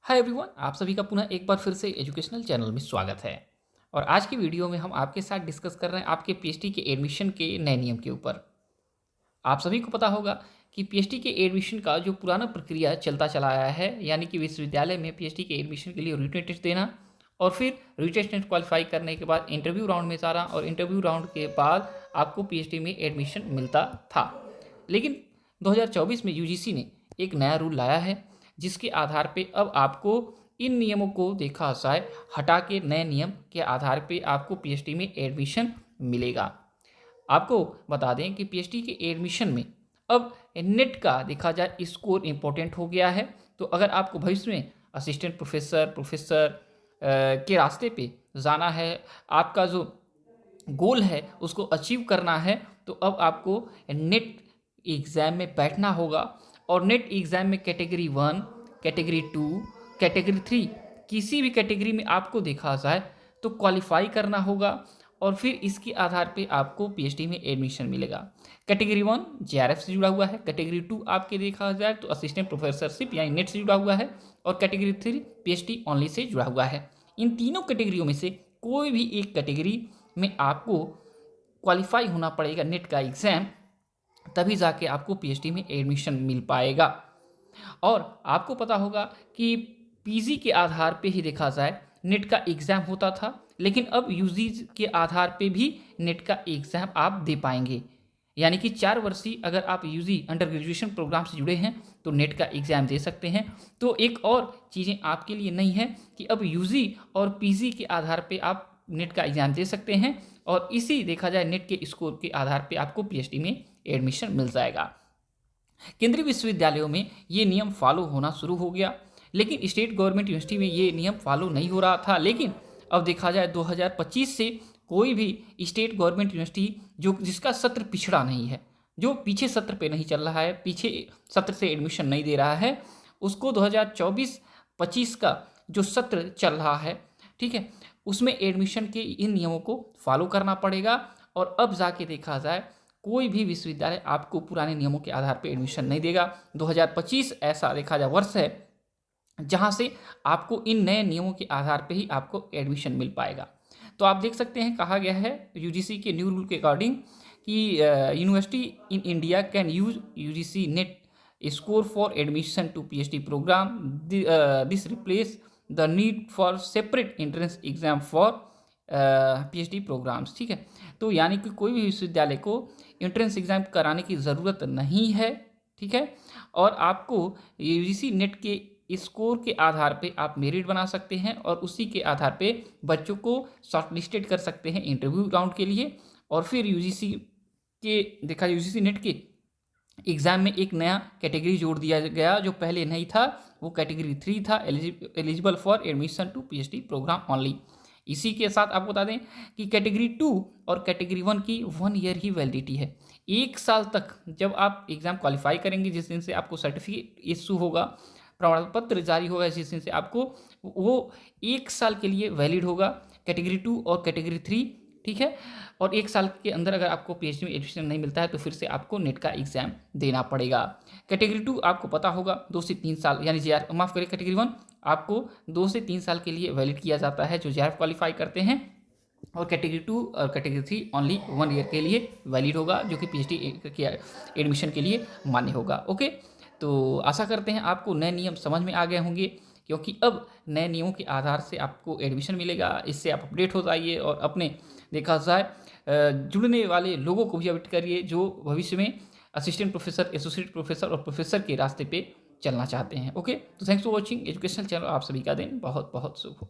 Hi everyone, आप सभी का पुनः एक बार फिर से एजुकेशनल चैनल में स्वागत है। और आज की वीडियो में हम आपके साथ डिस्कस कर रहे हैं आपके पीएचडी के एडमिशन के नए नियम के ऊपर। आप सभी को पता होगा कि पीएचडी के एडमिशन का जो पुराना प्रक्रिया चलता चला आया है, यानी कि विश्वविद्यालय में पीएचडी के एडमिशन के लिए रिटन टेस्ट देना और फिर रिटन टेस्ट क्वालिफाई करने के बाद इंटरव्यू राउंड में जाना और इंटरव्यू राउंड के बाद आपको पीएचडी में एडमिशन मिलता था। लेकिन 2024 में यूजीसी ने एक नया रूल लाया है, जिसके आधार पे अब आपको इन नियमों को देखा जाए हटा के नए नियम के आधार पे आपको पीएचडी में एडमिशन मिलेगा। आपको बता दें कि पीएचडी के एडमिशन में अब नेट का देखा जाए स्कोर इम्पोर्टेंट हो गया है। तो अगर आपको भविष्य में असिस्टेंट प्रोफेसर के रास्ते पे जाना है, आपका जो गोल है उसको अचीव करना है, तो अब आपको नेट एग्ज़ाम में बैठना होगा। और नेट एग्ज़ाम में कैटेगरी 1, कैटेगरी 2, कैटेगरी 3 किसी भी कैटेगरी में आपको देखा जाए तो क्वालिफाई करना होगा और फिर इसके आधार पे आपको पीएचडी में एडमिशन मिलेगा। कैटेगरी 1 जेआरएफ से जुड़ा हुआ है, कैटेगरी 2 आपके देखा जाए तो असिस्टेंट प्रोफेसरशिप यानी नेट से जुड़ा हुआ है और कैटेगरी 3 पीएचडी ओनली से जुड़ा हुआ है। इन तीनों कैटेगरियों में से कोई भी एक कैटेगरी में आपको क्वालिफाई होना पड़ेगा नेट का एग्ज़ाम, तभी जाके आपको पीएचडी में एडमिशन मिल पाएगा। और आपको पता होगा कि पीजी के आधार पे ही देखा जाए नेट का एग्ज़ाम होता था, लेकिन अब यूजी के आधार पे भी नेट का एग्ज़ाम आप दे पाएंगे। यानी कि 4 वर्षीय अगर आप यूजी अंडर ग्रेजुएशन प्रोग्राम से जुड़े हैं तो नेट का एग्ज़ाम दे सकते हैं। तो एक और चीज़ें आपके लिए नहीं है कि अब यूजी और पीजी के आधार पे आप नेट का एग्ज़ाम दे सकते हैं और इसी देखा जाए नेट के स्कोर के आधार पे आपको पीएचडी में एडमिशन मिल जाएगा। केंद्रीय विश्वविद्यालयों में ये नियम फॉलो होना शुरू हो गया, लेकिन स्टेट गवर्नमेंट यूनिवर्सिटी में ये नियम फॉलो नहीं हो रहा था। लेकिन अब देखा जाए 2025 से कोई भी स्टेट गवर्नमेंट यूनिवर्सिटी जो जिसका सत्र पिछड़ा नहीं है, जो पीछे सत्र पे नहीं चल रहा है, पीछे सत्र से एडमिशन नहीं दे रहा है, उसको 2024-25 का जो सत्र चल रहा है, ठीक है, उसमें एडमिशन के इन नियमों को फॉलो करना पड़ेगा। और अब जाके देखा जाए कोई भी विश्वविद्यालय आपको पुराने नियमों के आधार पर एडमिशन नहीं देगा। 2025 ऐसा देखा जाए वर्ष है जहां से आपको इन नए नियमों के आधार पे ही आपको एडमिशन मिल पाएगा। तो आप देख सकते हैं कहा गया है यूजीसी के न्यू रूल के अकॉर्डिंग कि university in India can use UGC NET score for admission to PhD program. This replace the need for separate entrance exam for PhD programs. ठीक है, तो यानी कि कोई भी विश्वविद्यालय को एंट्रेंस एग्जाम कराने की ज़रूरत नहीं है। ठीक है, और आपको यूजीसी नेट के स्कोर के आधार पे आप मेरिट बना सकते हैं और उसी के आधार पे बच्चों को शॉर्टलिस्टेड कर सकते हैं इंटरव्यू राउंड के लिए। और फिर यूजीसी नेट के एग्ज़ाम में एक नया कैटेगरी जोड़ दिया गया जो पहले नहीं था, वो कैटेगरी 3 था, eligible for admission to PhD program only. इसी के साथ आपको बता दें कि कैटेगरी 2 और कैटेगरी 1 की 1 ईयर ही वैलिडिटी है। 1 साल तक जब आप एग्ज़ाम क्वालिफाई करेंगे, जिस दिन से आपको सर्टिफिकेट इशू होगा, प्रमाण पत्र जारी होगा, जिस दिन से आपको वो 1 साल के लिए वैलिड होगा कैटेगरी 2 और कैटेगरी 3। ठीक है, और 1 साल के अंदर अगर आपको पीएचडी में एडमिशन नहीं मिलता है तो फिर से आपको नेट का एग्ज़ाम देना पड़ेगा। कैटेगरी 2 आपको पता होगा 2 से 3 साल यानी जेआर माफ़ करिए कैटेगरी 1 आपको 2 से 3 साल के लिए वैलिड किया जाता है जो जेआरएफ क्वालिफाई करते हैं, और कैटेगरी 2 और कैटेगरी 3 ओनली 1 ईयर के लिए वैलिड होगा जो कि पीएचडी के एडमिशन के लिए मान्य होगा। ओके, तो आशा करते हैं आपको नए नियम समझ में आ गए होंगे, क्योंकि अब नए नियमों के आधार से आपको एडमिशन मिलेगा। इससे आप अपडेट हो जाइए और अपने देखा जाए जुड़ने वाले लोगों को भी अपडेट करिए जो भविष्य में असिस्टेंट प्रोफेसर, एसोसिएट प्रोफेसर और प्रोफेसर के रास्ते पे चलना चाहते हैं। ओके, तो thanks for watching educational channel. आप सभी का दिन बहुत बहुत शुभ हो।